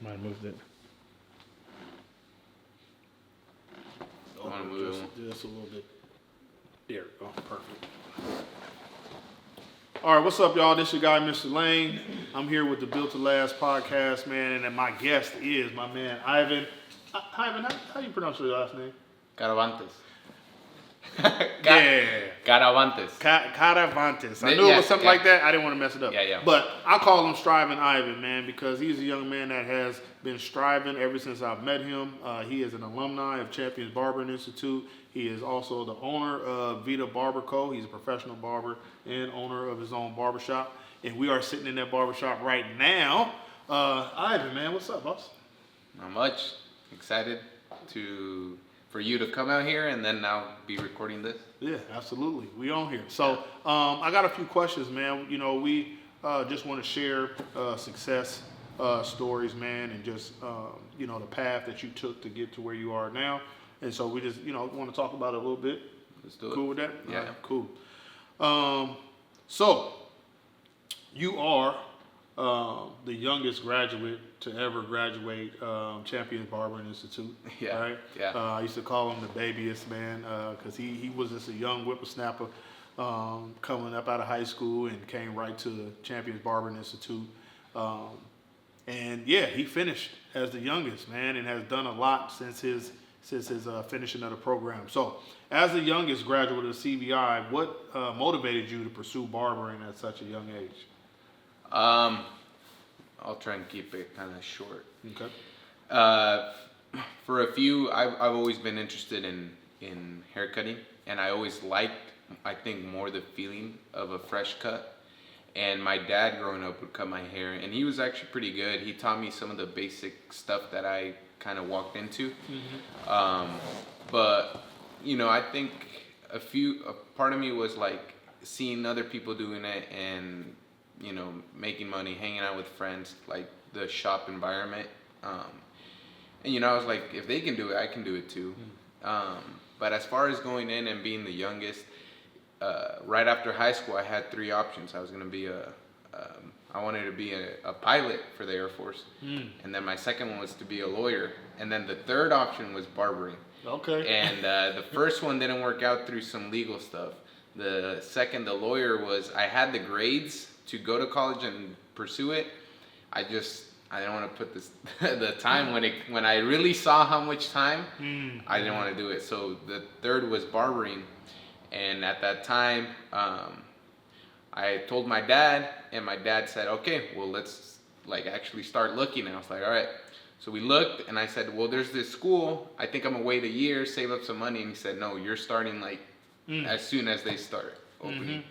Somebody moved it. Just a little bit. There we go. Perfect. All right, what's up, y'all? This your guy, Mr. Lane. I'm here with the Built to Last podcast, man, and then my guest is my man, Ivan. Ivan, how you pronounce your last name? Caravantes. Yeah. Caravantes. Caravantes. I knew it was something like that. I didn't want to mess it up. Yeah. But I call him Striving Ivan, man, because he's a young man that has been striving ever since I've met him. He is an alumni of Champions Barber Institute. He is also the owner of Vita Barber Co. He's a professional barber and owner of his own barbershop. And we are sitting in that barbershop right now. Ivan, man, what's up, boss? Not much. Excited for you to come out here and then now be recording this. Yeah, absolutely. We on here. So I got a few questions, man. You know, we just want to share success stories, man, and just, you know, the path that you took to get to where you are now. And so we just, you know, want to talk about it a little bit. Let's do it. Cool with that? Yeah. All right, cool. So you are the youngest graduate to ever graduate Champions Barber Institute. Yeah. Right? Yeah. I used to call him the babyest man because he was just a young whippersnapper coming up out of high school and came right to the Champions Barber Institute. And yeah, he finished as the youngest, man, and has done a lot since his finishing of the program. So, as the youngest graduate of CBI, what motivated you to pursue barbering at such a young age? I'll try and keep it kind of short. Okay. For a few, I've always been interested in haircutting, and I always liked, I think, more the feeling of a fresh cut. And my dad growing up would cut my hair, and he was actually pretty good. He taught me some of the basic stuff that I kind of walked into. Mm-hmm. But, you know, I think a part of me was like seeing other people doing it and, you know, making money, hanging out with friends, like the shop environment. And, you know, I was like, if they can do it, I can do it too. But as far as going in and being the youngest, right after high school, I had three options. I was going to be I wanted to be a pilot for the Air Force. And then my second one was to be a lawyer. And then the third option was barbering. Okay. And the first one didn't work out through some legal stuff. The second, the lawyer, I had the grades to go to college and pursue it. I didn't want to put the time when I really saw how much time, I didn't want to do it. So the third was barbering. And at that time, I told my dad, and my dad said, okay, well, let's actually start looking. And I was like, all right. So we looked, and I said, well, there's this school. I think I'm gonna wait a year, save up some money. And he said, no, you're starting as soon as they start opening.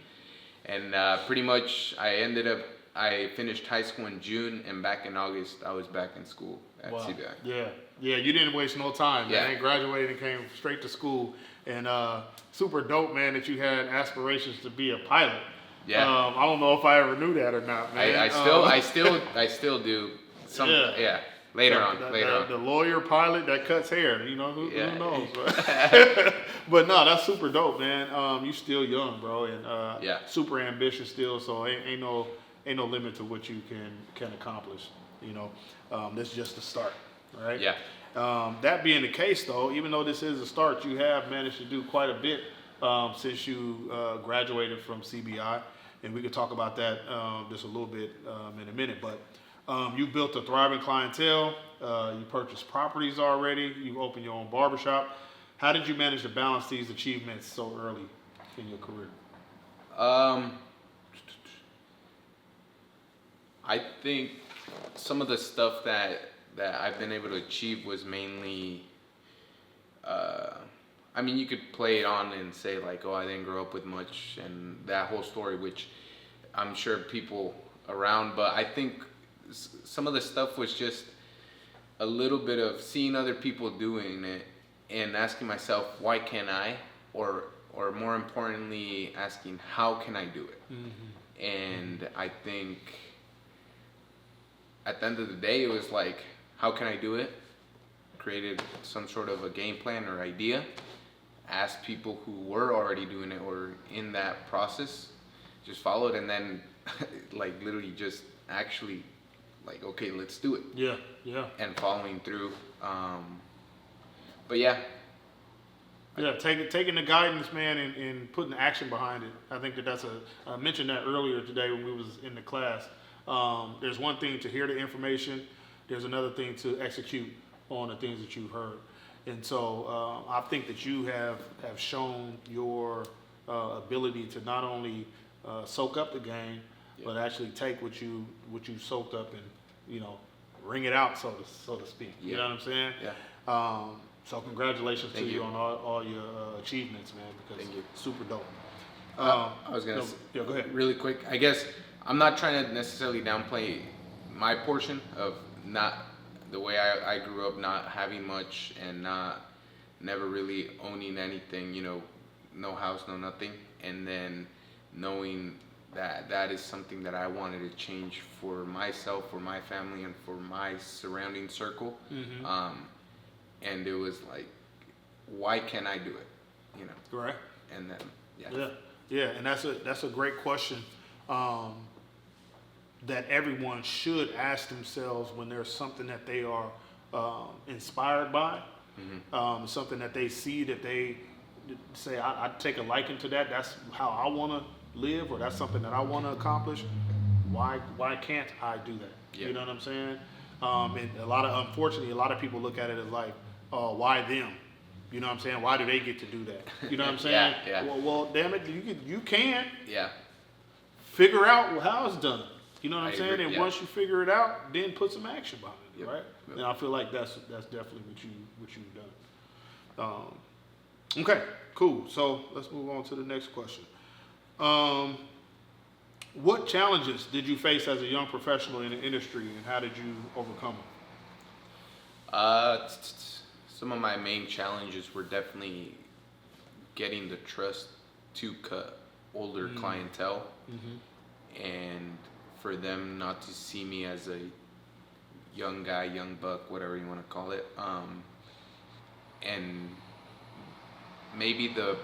And pretty much I finished high school in June, and back in August, I was back in school at CBI. Yeah, you didn't waste no time, man. Graduated and came straight to school. And super dope, man, that you had aspirations to be a pilot. Yeah. I don't know if I ever knew that or not, man. I still do. Later on. The lawyer pilot that cuts hair, you know, who knows? But no, that's super dope, man. You still young, bro, and super ambitious still. So ain't no limit to what you can accomplish. You know, this is just the start, right? Yeah. That being the case, though, even though this is a start, you have managed to do quite a bit since you graduated from CBI, and we could talk about that just a little bit in a minute. But you built a thriving clientele. You purchased properties already. You opened your own barbershop. How did you manage to balance these achievements so early in your career? I think some of the stuff that I've been able to achieve was mainly, I mean, you could play it on and say like, oh, I didn't grow up with much and that whole story, which I'm sure people around, but I think some of the stuff was just a little bit of seeing other people doing it and asking myself, why can't I? Or more importantly, asking, how can I do it? Mm-hmm. And I think at the end of the day, it was like, how can I do it? Created some sort of a game plan or idea, asked people who were already doing it or in that process, just followed, and then like literally just actually like, okay, let's do it. Yeah, yeah. And following through. But yeah. Yeah, taking the guidance, man, and putting action behind it. I think that's I mentioned that earlier today when we was in the class. There's one thing to hear the information. There's another thing to execute on the things that you've heard. And so I think that you have shown your ability to not only soak up the game, but actually take what you soaked up and, you know, wring it out, so to speak. You know what I'm saying? Yeah. So congratulations Thank to you. you on all your achievements, man, because Thank you. super dope. I was gonna yeah, go ahead. really quick. I guess I'm not trying to necessarily downplay my portion of not the way I grew up, not having much and never really owning anything. You know, no house, no nothing, and then knowing that is something that I wanted to change for myself, for my family, and for my surrounding circle. Mm-hmm. And it was like, why can't I do it? You know. Right. And then Yeah, and that's a great question that everyone should ask themselves when there's something that they are inspired by, something that they see that they say, I take a liking to that. That's how I want to live, or that's something that I want to accomplish. Why can't I do that? Yeah. You know what I'm saying? And unfortunately, a lot of people look at it as like, why them? You know what I'm saying? Why do they get to do that? You know what I'm saying? Yeah. Well, damn it, you can Yeah. figure out how it's done. You know what I'm I saying? agree, And yeah. once you figure it out, then put some action behind it, Yep. right? Yep. And I feel like that's definitely what you've done. Okay, cool. So let's move on to the next question. What challenges did you face as a young professional in the industry, and how did you overcome them? Some of my main challenges were definitely getting the trust to cut older clientele, and for them not to see me as a young guy, young buck, whatever you want to call it, and maybe the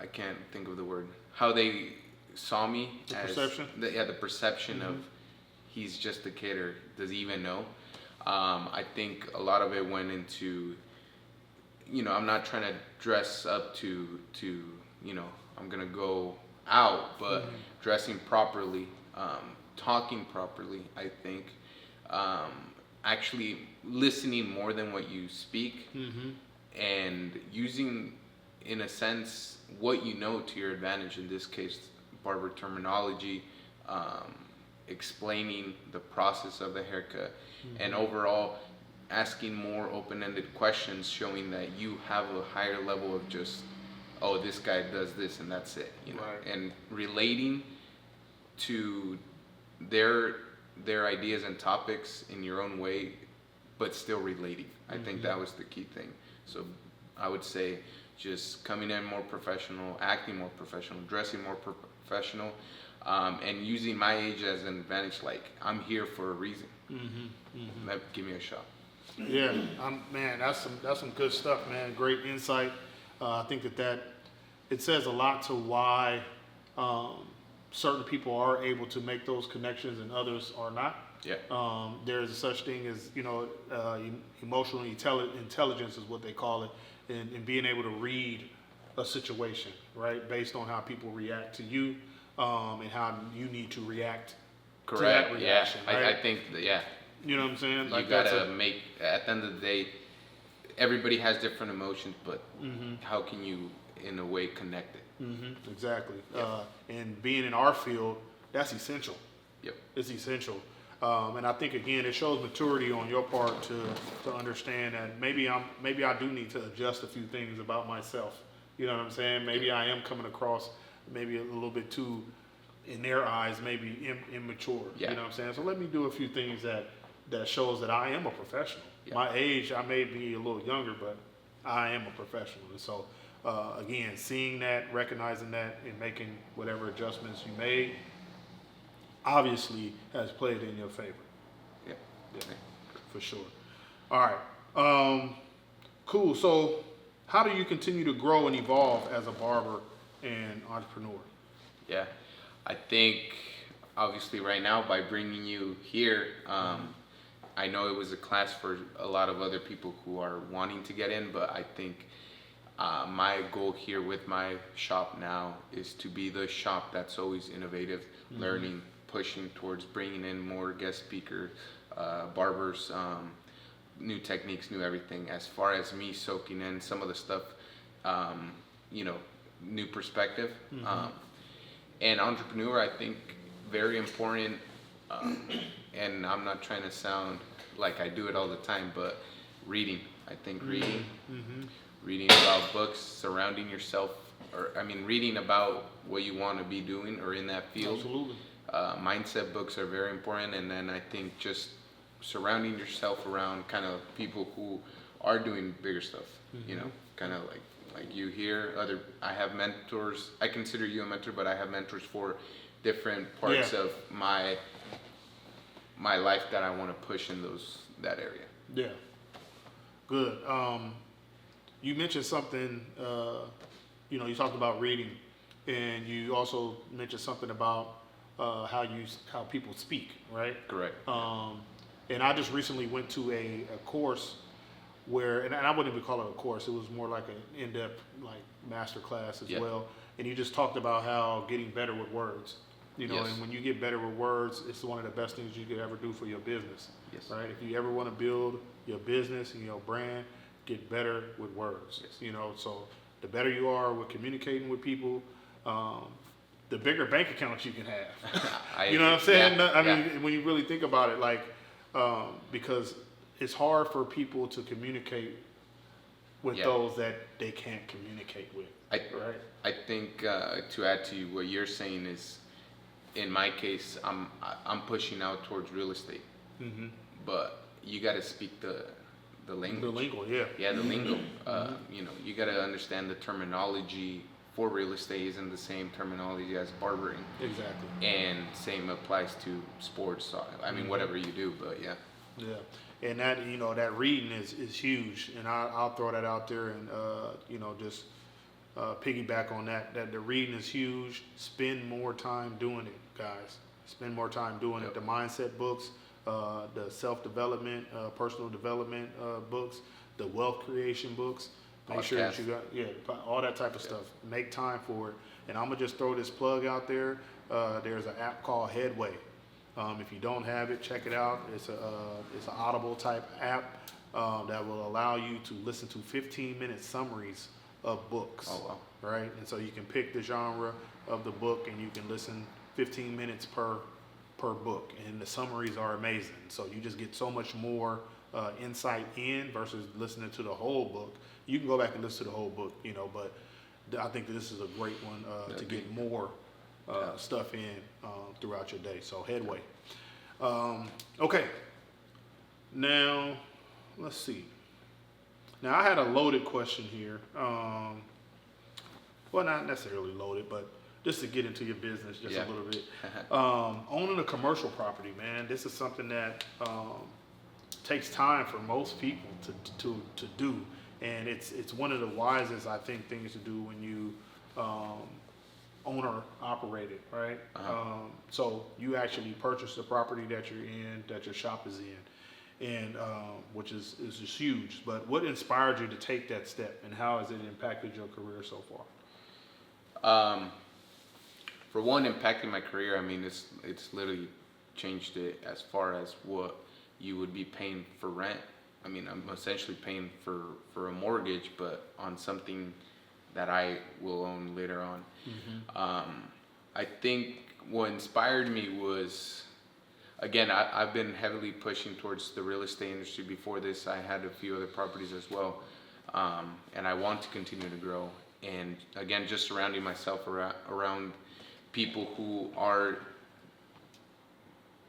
I can't think of the word, how they saw me The as perception? the perception of he's just a kid, or does he even know? I think a lot of it went into, you know, I'm not trying to dress up to you know, I'm gonna go out, but dressing properly, talking properly, I think, actually listening more than what you speak, and using, in a sense, what you know to your advantage. In this case, barber terminology, explaining the process of the haircut, and overall asking more open-ended questions, showing that you have a higher level of just, oh, this guy does this and that's it, you know, Right. and relating to their ideas and topics in your own way, but still relating. I think that was the key thing. So I would say just coming in more professional, acting more professional, dressing more professional, and using my age as an advantage. Like, I'm here for a reason. Give me a shot. Yeah, man, that's some good stuff, man. Great insight. I think that it says a lot to why certain people are able to make those connections and others are not. Yeah. There's a such thing as, you know, emotional intelligence is what they call it, and being able to read a situation, right, based on how people react to you, and how you need to react to that Correct. reaction. Yeah. Right? I think that, yeah. You know what I'm saying? You gotta make, at the end of the day, everybody has different emotions, but how can you, in a way, connect it? Exactly. Yep. And being in our field, that's essential. Yep. It's essential. And I think, again, it shows maturity on your part to understand that maybe I do need to adjust a few things about myself. You know what I'm saying? Maybe I am coming across maybe a little bit too, in their eyes, maybe immature. Yeah. You know what I'm saying? So let me do a few things that shows that I am a professional. Yeah. My age, I may be a little younger, but I am a professional. And so, again, seeing that, recognizing that, and making whatever adjustments you made, obviously has played in your favor. Yeah. Yeah, for sure. All right. Cool. So how do you continue to grow and evolve as a barber and entrepreneur? Yeah. I think obviously right now by bringing you here, I know it was a class for a lot of other people who are wanting to get in, but I think my goal here with my shop now is to be the shop that's always innovative, learning, pushing towards bringing in more guest speakers, barbers, new techniques, new everything. As far as me soaking in some of the stuff, you know, new perspective. And entrepreneur, I think, very important. And I'm not trying to sound like I do it all the time, but reading. I think reading about books, surrounding yourself, or I mean, reading about what you want to be doing or in that field. Absolutely. Mindset books are very important, and then I think just surrounding yourself around kind of people who are doing bigger stuff. You know, kind of like you here. I have mentors. I consider you a mentor, but I have mentors for different parts of my life that I want to push in that area. Yeah. Good. You mentioned something, you know, you talked about reading, and you also mentioned something about how people speak, right? Correct. And I just recently went to a course where, and I wouldn't even call it a course, it was more like an in-depth like master class as well. And you just talked about how getting better with words, you know, and when you get better with words, it's one of the best things you could ever do for your business, right? If you ever want to build your business and your brand, get better with words, you know. So the better you are with communicating with people, the bigger bank accounts you can have. You know what I'm saying? I mean, when you really think about it, like, because it's hard for people to communicate with those that they can't communicate with, right? I think to add to what you're saying is, in my case, I'm pushing out towards real estate, but you got to speak the language. The lingo, yeah, the lingo. You know, you got to understand the terminology for real estate isn't the same terminology as barbering. Exactly. And same applies to sports. I mean, whatever you do, but yeah. And that, you know, that reading is huge, and I'll throw that out there, and you know, just piggyback on that the reading is huge. Spend more time doing it, guys. Spend more time doing it. The mindset books, the self-development, personal development books, the wealth creation books. Make sure that you got all that type of stuff. Make time for it. And I'm gonna just throw this plug out there. There's an app called Headway. If you don't have it, check it out. It's an Audible type app that will allow you to listen to 15-minute summaries of books. Oh wow! Right, and so you can pick the genre of the book, and you can listen 15 minutes per book, and the summaries are amazing. So you just get so much more insight in versus listening to the whole book. You can go back and listen to the whole book, you know, but I think that this is a great one to get more stuff in throughout your day. So Headway. Okay. Now, let's see. Now I had a loaded question here. Well, not necessarily loaded, but just to get into your business just a little bit. Owning a commercial property, man, this is something that takes time for most people to do, and it's one of the wisest, I think, things to do when you owner operated, right? So you actually purchase the property that you're in, that your shop is in, and which is just huge. But what inspired you to take that step, and how has it impacted your career so far? For one, impacting my career, I mean, it's literally changed it as far as what you would be paying for rent. I mean, I'm essentially paying for a mortgage, but on something that I will own later on. I think what inspired me was, again, I've been heavily pushing towards the real estate industry. Before this, I had a few other properties as well, and I want to continue to grow. And again, just surrounding myself around people who are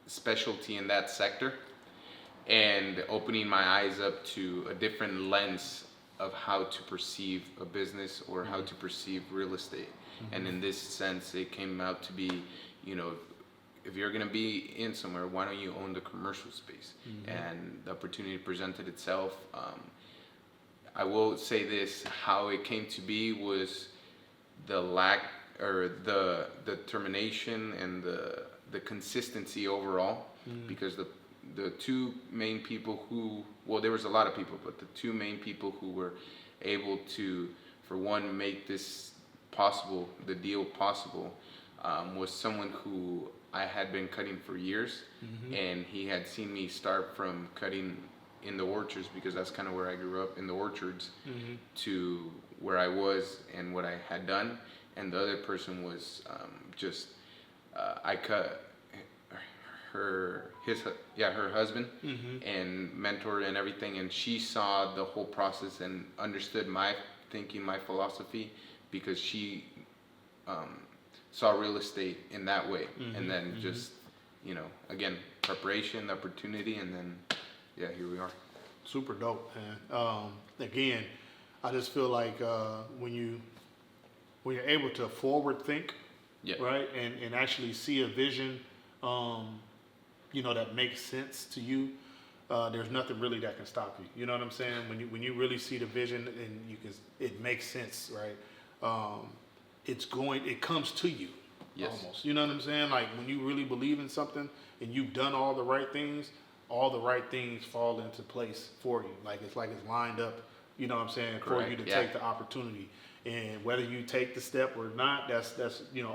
specialty in that sector, and opening my eyes up to a different lens of how to perceive a business or how to perceive real estate. And in this sense, it came out to be, you know, if you're going to be in somewhere, why don't you own the commercial space? And the opportunity presented itself. I will say this, how it came to be was the lack or the determination and the consistency overall, because the two main people who, well, there was a lot of people, but the two main people who were able to, for one, make this possible, the deal possible, was someone who I had been cutting for years, and he had seen me start from cutting in the orchards, because that's kind of where I grew up, in the orchards, to where I was and what I had done. And the other person was I cut her husband, and mentored and everything, and she saw the whole process and understood my thinking, my philosophy, because she saw real estate in that way. And then just, again, preparation, opportunity, and then here we are. Super dope, man. Again, I just feel like when you're able to forward think, right, and actually see a vision, that makes sense to you, there's nothing really that can stop you. You know what I'm saying? When you really see the vision and it makes sense, right? It comes to you. Yes. Almost. You know what I'm saying? Like when you really believe in something and you've done all the right things fall into place for you. Like it's lined up, you know what I'm saying, Correct. for you to take the opportunity. And whether you take the step or not, that's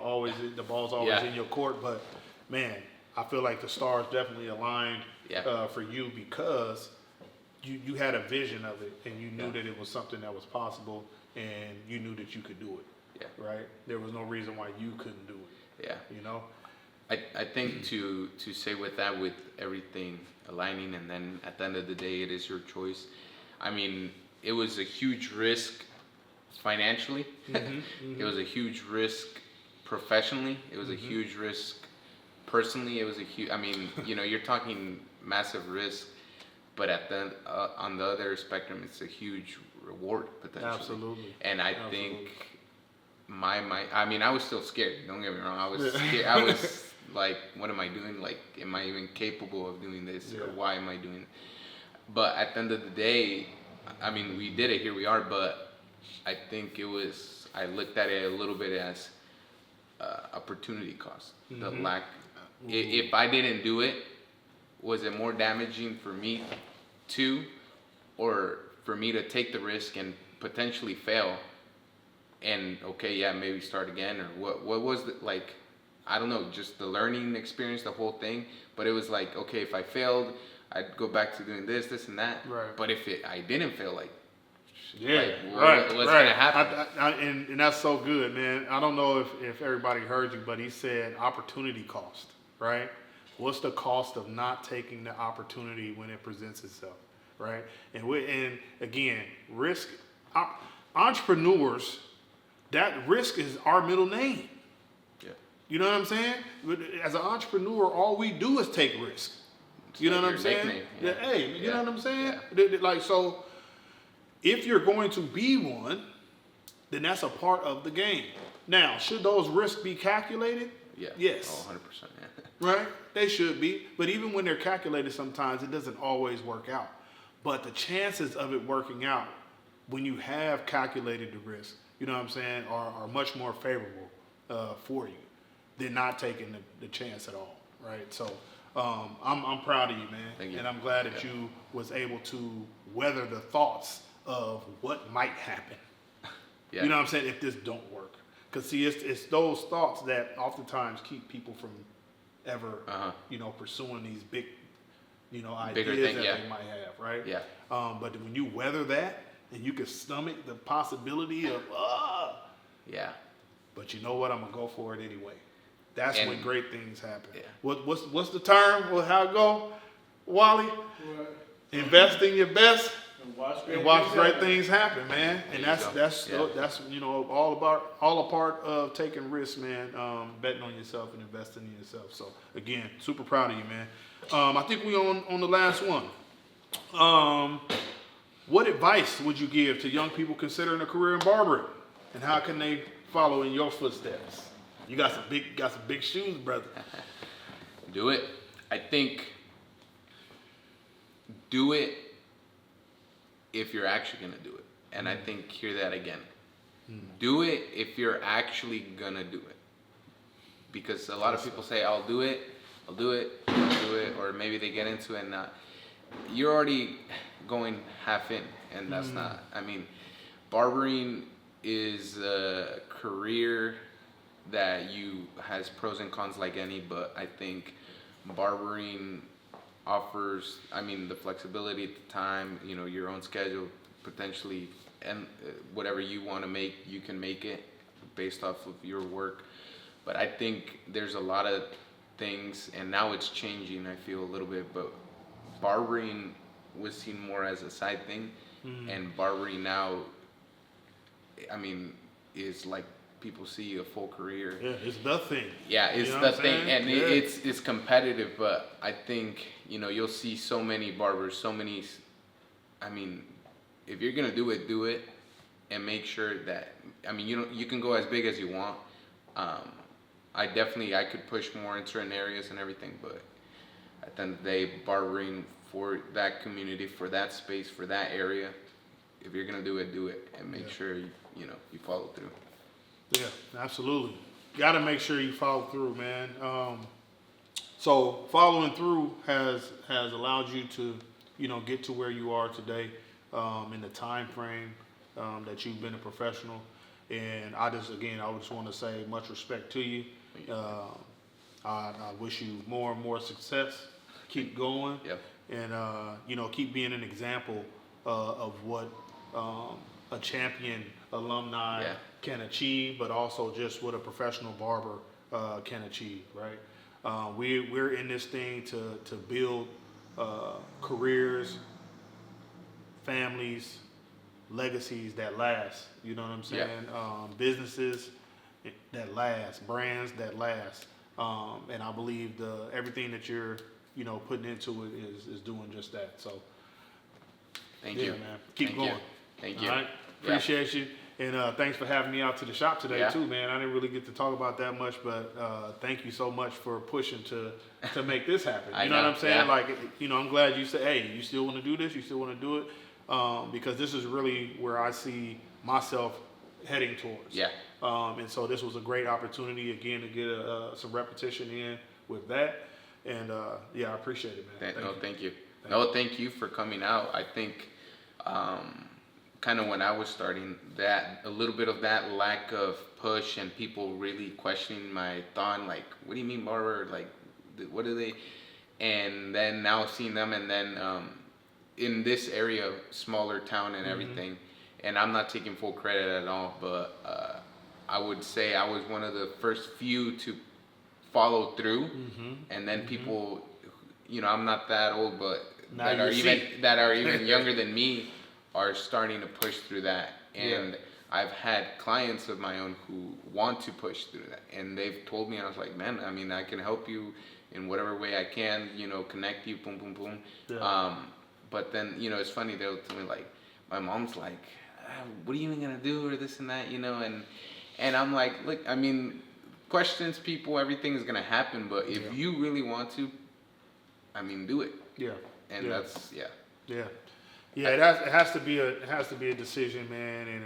always, the ball's always in your court. But man, I feel like the stars definitely aligned for you, because you had a vision of it, and you knew that it was something that was possible, and you knew that you could do it. Yeah. Right? There was no reason why you couldn't do it. Yeah. I think to say with that, with everything aligning, and then at the end of the day, it is your choice. I mean, it was a huge risk financially. It was a huge risk professionally. It was a huge risk personally. It was a huge, I mean, you're talking massive risk, but on the other spectrum, it's a huge reward potentially. Absolutely. And I think I was still scared. Don't get me wrong. I was scared. I was like, what am I doing? Like, am I even capable of doing this? Or why am I doing it? But at the end of the day, I mean, we did it. Here we are. But I think I looked at it a little bit as opportunity cost. The lack. If I didn't do it, was it more damaging for me too, or for me to take the risk and potentially fail? And maybe start again, or what was the, like, I don't know, just the learning experience, the whole thing. But it was like, okay, if I failed, I'd go back to doing this and that. Right. But if I didn't fail, like, what's gonna happen? And that's so good, man. I don't know if everybody heard you, but he said opportunity cost, right? What's the cost of not taking the opportunity when it presents itself, right? And again, risk. Entrepreneurs, that risk is our middle name. Yeah. You know what I'm saying? As an entrepreneur, all we do is take risk. You know what I'm saying? Yeah. Hey, you know what I'm saying? Yeah. Like, so if you're going to be one, then that's a part of the game. Now, should those risks be calculated? Yeah. Yes. 100%. Yeah. Right? They should be. But even when they're calculated, sometimes it doesn't always work out. But the chances of it working out when you have calculated the risk, you know what I'm saying, are much more favorable for you than not taking the chance at all, right? So I'm proud of you, man. Thank you. And I'm glad that you was able to weather the thoughts of what might happen. Yeah. You know what I'm saying, if this don't work. Because, see, it's those thoughts that oftentimes keep people from ever, pursuing these big, ideas that they might have, right? Yeah. But when you weather that, and you can stomach the possibility of, but you know what? I'm gonna go for it anyway. That's when great things happen. Yeah. What's the term? How it go, Wally? What? Invest in your best and watch great things happen, man. And that's all a part of taking risks, man. Betting on yourself and investing in yourself. So again, super proud of you, man. I think we on the last one. What advice would you give to young people considering a career in barbering, and how can they follow in your footsteps? You got some big shoes, brother. Do it. I think do it if you're actually gonna do it. And I think hear that again. Do it if you're actually gonna do it. Because a lot of people say, I'll do it, I'll do it, I'll do it, or maybe they get into it and not. You're already going half in, and that's not. I mean, barbering is a career that has pros and cons like any, but I think barbering offers, I mean, the flexibility at the time, your own schedule, potentially, and whatever you want to make, you can make it based off of your work. But I think there's a lot of things, and now it's changing, I feel a little bit, but barbering was seen more as a side thing, and barbering now, I mean, is like people see a full career. Yeah, it's the thing. Yeah, it's the thing, and it's competitive. But I think you'll see so many barbers, so many. I mean, if you're gonna do it, and make sure that. I mean, you can go as big as you want. I could push more in certain areas and everything, but at the end of the day, barbering for that community, for that space, for that area. If you're gonna do it, and make sure you follow through. Yeah, absolutely. Got to make sure you follow through, man. So following through has allowed you to, get to where you are today, in the time frame that you've been a professional. And I just want to say much respect to you. I wish you more and more success. Keep going. Yep. And keep being an example of what a champion alumni can achieve, but also just what a professional barber can achieve, right? We're in this thing to build careers, families, legacies that last. You know what I'm saying? Businesses that last, brands that last. And I believe everything that you're putting into it is doing just that. So thank you, man. Keep going. Thank you. All right. Appreciate you. And thanks for having me out to the shop today too, man. I didn't really get to talk about that much, but thank you so much for pushing to make this happen. You know what I'm saying? Yeah. Like, I'm glad you said, hey, you still want to do this? You still want to do it? Because this is really where I see myself heading towards. Yeah. And so this was a great opportunity again to get some repetition in with that. And I appreciate it, man. Thank you. Thank you for coming out. I think kind of when I was starting, that a little bit of that lack of push and people really questioning my thought, like, what do you mean barber? Like, what are they? And then now seeing them, and then in this area, smaller town and everything, and I'm not taking full credit at all, but I would say I was one of the first few to follow through, and then people, I'm not that old, but that are even younger than me are starting to push through that. And I've had clients of my own who want to push through that, and they've told me, and I was like, man, I mean, I can help you in whatever way I can, connect you, boom, boom, boom. Yeah. But then, it's funny, they'll tell me, like, my mom's like, what are you even gonna do, or this and that, and I'm like, look, I mean, questions, people, everything is gonna happen, but if you really want to, I mean, do it. Yeah. And that's it has to be a decision, man, and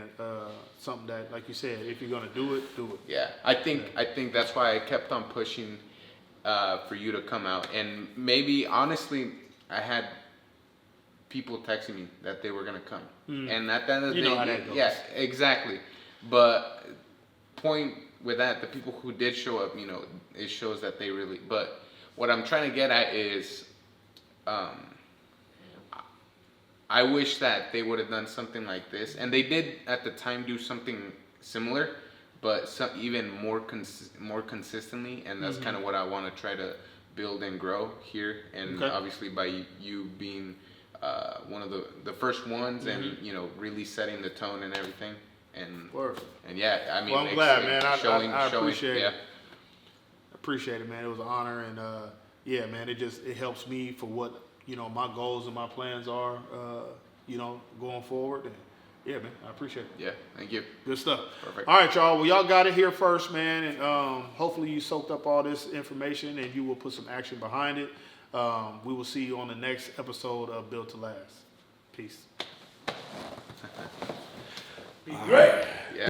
something that, like you said, if you're gonna do it, do it. Yeah, I think that's why I kept on pushing for you to come out, and maybe honestly, I had people texting me that they were gonna come, and at the end of the day, how that goes. Yeah, exactly. But point with that, the people who did show up, it shows that they really. But what I'm trying to get at is, I wish that they would have done something like this, and they did at the time do something similar, but even more consistently, and that's kind of what I want to try to build and grow here, and obviously by you being one of the first ones, and really setting the tone and everything, and I mean, well, I'm glad, man. I appreciate it. Appreciate it, man. It was an honor, and man, it helps me for what my goals and my plans are, going forward. And man, I appreciate it. Yeah, thank you. Good stuff. Perfect. All right, y'all. Well, y'all got it here first, man, and hopefully you soaked up all this information and you will put some action behind it. We will see you on the next episode of Built to Last. Peace. Be great.